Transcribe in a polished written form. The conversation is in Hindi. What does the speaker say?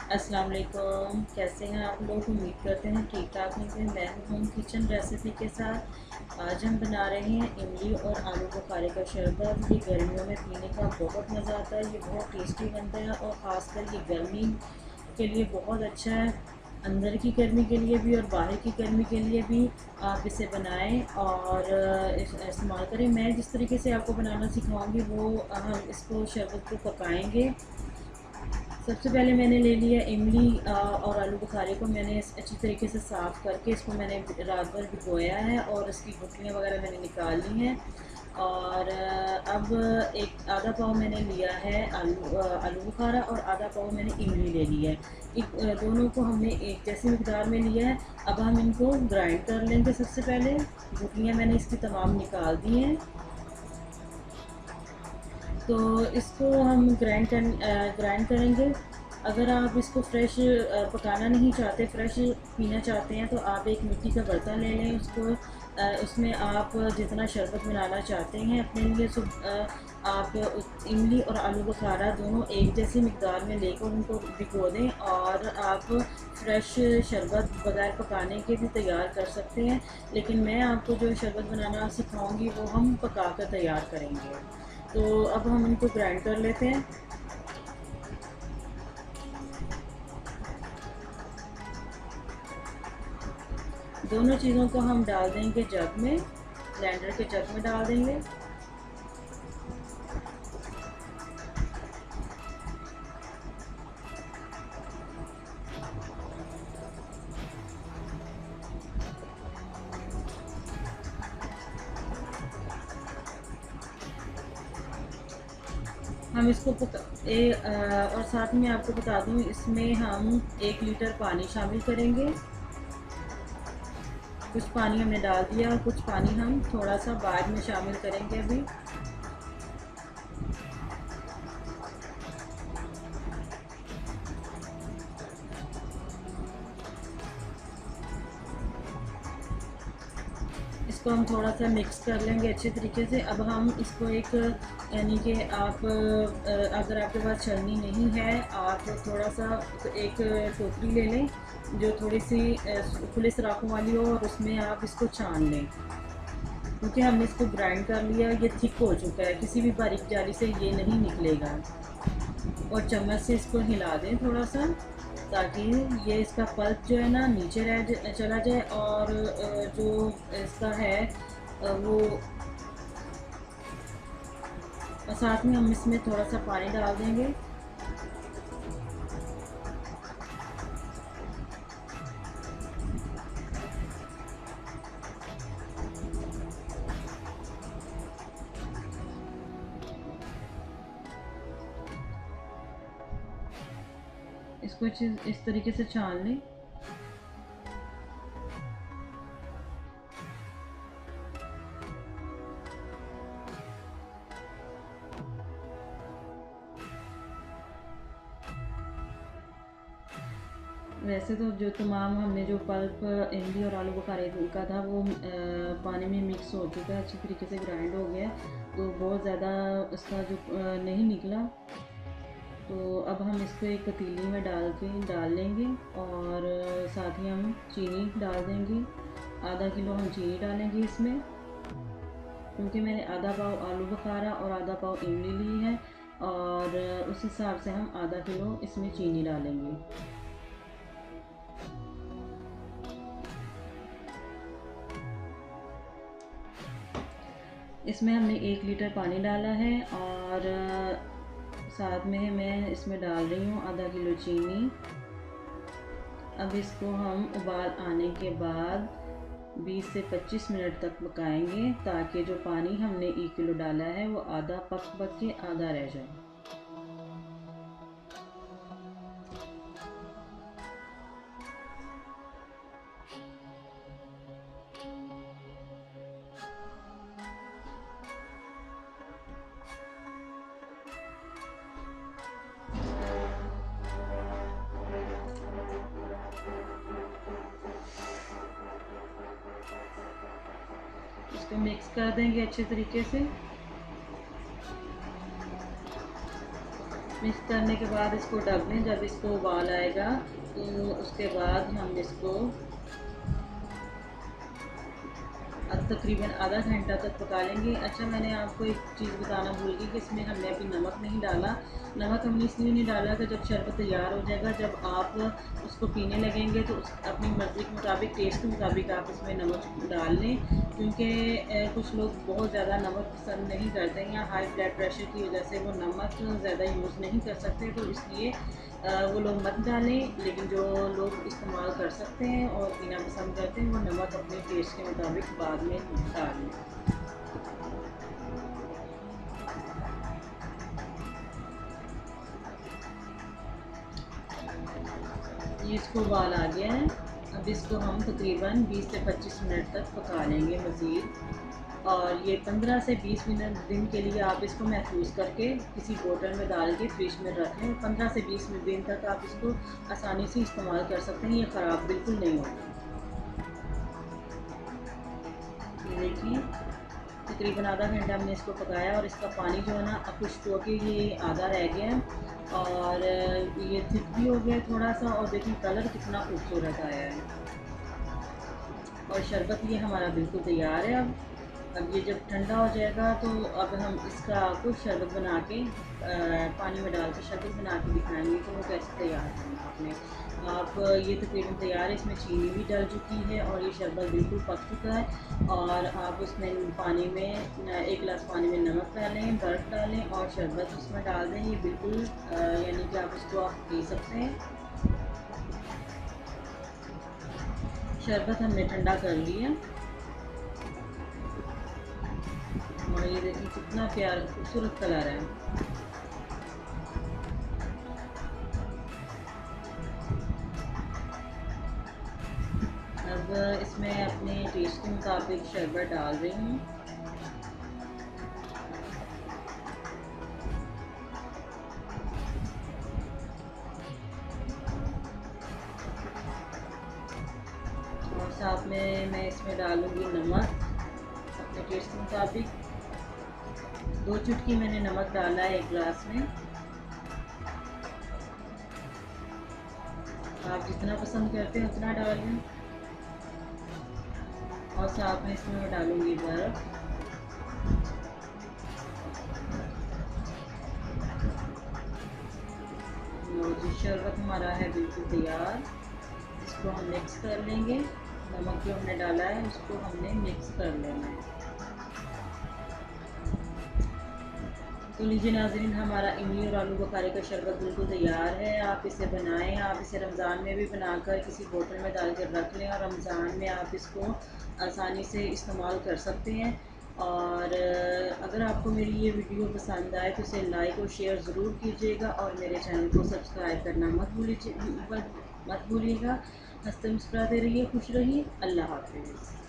अस्सलाम वालेकुम। कैसे हैं आप लोग? उम्मीद करते हैं ठीक ठाक होंगे। मैं हूं होम किचन रेसिपी के साथ। आज हम बना रहे हैं इमली और आलू बुखारे का शरबत। ये गर्मियों में पीने का बहुत मज़ा आता है। ये बहुत टेस्टी बनता है और ख़ासकर ये गर्मी के लिए बहुत अच्छा है। अंदर की गर्मी के लिए भी और बाहर की गर्मी के लिए भी आप इसे बनाएं और इस्तेमाल करें। मैं जिस तरीके से आपको बनाना सिखाऊंगी वो हम इसको शरबत को पकाएंगे। सबसे पहले मैंने ले लिया इमली और आलू बुखारे को मैंने अच्छी तरीके से साफ़ करके इसको मैंने रात भर भिगोया है और इसकी गुठलियाँ वगैरह मैंने निकाल ली हैं। और अब एक आधा पाव मैंने लिया है आलू बुखारा और आधा पाव मैंने इमली ले ली है। दोनों को हमने एक जैसी मिकदार में लिया है। अब हम इनको ग्राइंड कर लेंगे। सबसे पहले गुठलियाँ मैंने इसकी तमाम निकाल दी हैं। तो इसको हम ग्राइंड करेंगे। अगर आप इसको फ्रेश पकाना नहीं चाहते, फ्रेश पीना चाहते हैं, तो आप एक मिट्टी का बर्तन ले लें। उसमें आप जितना शरबत बनाना चाहते हैं अपने लिए आप इमली और आलू बुखारा दोनों एक जैसी मिकदार में लेकर उनको भिगो दें और आप फ्रेश शरबत बगैर पकाने के भी तैयार कर सकते हैं। लेकिन मैं आपको जो शरबत बनाना सिखाऊंगी वो हम पका कर तैयार करेंगे। तो अब हम इनको ग्राइंड कर लेते हैं। दोनों चीज़ों को हम डाल देंगे जग में, ब्लेंडर के जग में डाल देंगे। हम इसको और साथ में आपको बता दूं, इसमें हम 1 लीटर पानी शामिल करेंगे। कुछ पानी हमने डाल दिया और कुछ पानी हम थोड़ा सा बाद में शामिल करेंगे अभी। इसको हम थोड़ा सा मिक्स कर लेंगे अच्छे तरीके से। अब हम इसको एक यानी कि आप अगर आपके पास छलनी नहीं है, आप थोड़ा सा एक टोकरी ले लें जो थोड़ी सी खुले सुराखों वाली हो और उसमें आप इसको छान लें। क्योंकि हमने इसको ग्राइंड कर लिया, ये थिक हो चुका है, किसी भी बारीक जाली से ये नहीं निकलेगा। और चम्मच से इसको हिला दें थोड़ा सा, ताकि ये इसका पल्प जो है ना नीचे चला जाए और जो इसका है वो। साथ में हम इसमें थोड़ा सा पानी डाल देंगे। इसको इस तरीके से छान लें। वैसे तो जो तमाम हमने जो पल्प इमली और आलू बुखारे का था वो पानी में मिक्स हो चुका है, अच्छी तरीके से ग्राइंड हो गया, तो बहुत ज़्यादा उसका जो नहीं निकला। तो अब हम इसको एक पतीली में डाल लेंगे और साथ ही हम चीनी डाल देंगे। आधा किलो हम चीनी डालेंगे इसमें, क्योंकि मैंने आधा पाव आलू बुखारा और आधा पाव इमली ली है और उस हिसाब से हम आधा किलो इसमें चीनी डालेंगे। इसमें हमने 1 लीटर पानी डाला है और साथ में मैं इसमें डाल रही हूँ आधा किलो चीनी। अब इसको हम उबाल आने के बाद 20 से 25 मिनट तक पकाएंगे, ताकि जो पानी हमने 1 किलो डाला है वो आधा पक के आधा रह जाए। इसको मिक्स कर देंगे अच्छे तरीके से। मिक्स करने के बाद इसको ढक दें। जब इसको उबाल आएगा तो उसके बाद हम इसको तकरीबन आधा घंटा तक पका लेंगे। अच्छा, मैंने आपको एक चीज़ बताना भूल गई कि इसमें हमने अभी नमक नहीं डाला। नमक हमने इसलिए नहीं डाला कि जब शरबत तैयार हो जाएगा, जब आप उसको पीने लगेंगे तो अपनी मर्ज़ी के मुताबिक, टेस्ट के मुताबिक आप इसमें नमक डाल लें, क्योंकि कुछ लोग बहुत ज़्यादा नमक पसंद नहीं करते या हाई ब्लड प्रेशर की वजह से वो नमक ज़्यादा यूज़ नहीं कर सकते, तो इसलिए वो लोग मत डालें। लेकिन जो लोग इस्तेमाल कर सकते हैं और पीना पसंद करते हैं वो नमक अपने टेस्ट के मुताबिक बाद में डाल लें। ये इसको उबाल आ गया है। अब इसको हम तकरीबन 20 से 25 मिनट तक पका लेंगे मज़ीद। और ये 15 से 20 मिनट दिन के लिए आप इसको महफूज करके किसी बोतल में डाल के फ्रिज में रख लें। 15 से 20 दिन तक आप इसको आसानी से इस्तेमाल कर सकते हैं, ये ख़राब बिल्कुल नहीं होगा। ये देखिए, तकरीबन आधा घंटा हमने इसको पकाया और इसका पानी जो है ना, अब खुश्क होके ये आधा रह गया है और ये थिक भी हो गया थोड़ा सा। और देखिए कलर कितना खूबसूरत आया है और शरबत ये हमारा बिल्कुल तैयार है। अब ये जब ठंडा हो जाएगा तो अब हम इसका कुछ शरबत बना के पानी में डाल के शरबत बना के दिखाएंगे कि वो कैसे तैयार करना आपने। आप ये तकरीबन तैयार है, इसमें चीनी भी डल चुकी है और ये शरबत बिल्कुल पक चुका है। और आप उसमें पानी में 1 गिलास पानी में नमक डालें, बर्फ़ डालें और शरबत उसमें डाल दें। ये बिल्कुल यानी कि आप इसको आप पी सकते हैं। शरबत हमने ठंडा कर लिया और ये देखिए कितना प्यारा खूबसूरत कलर है। अब इसमें अपने टेस्ट के मुताबिक शरबत डाल रही हूँ। और साथ में मैं इसमें डालूँगी नमक अपने टेस्ट के मुताबिक। 2 चुटकी मैंने नमक डाला है 1 गिलास में। आप जितना पसंद करते हैं उतना डालें। और साथ में इसमें मैं डालूँगी बर्फ़। और जो शरबत हमारा है बिल्कुल तैयार। इसको हम मिक्स कर लेंगे। नमक जो हमने डाला है उसको हमने मिक्स कर लेना है। तो लीजिए नाज़रीन, हमारा इमली और आलू बुखारे का शरबत बिल्कुल तैयार है। आप इसे बनाएं। आप इसे रमज़ान में भी बनाकर किसी बोतल में डाल कर रख लें और रमज़ान में आप इसको आसानी से इस्तेमाल कर सकते हैं। और अगर आपको मेरी ये वीडियो पसंद आए तो इसे लाइक और शेयर ज़रूर कीजिएगा और मेरे चैनल को सब्सक्राइब करना मत भूलिएगा। हंसते मुस्कुराते रहिए, खुश रहिए। अल्लाह हाफ़िज़।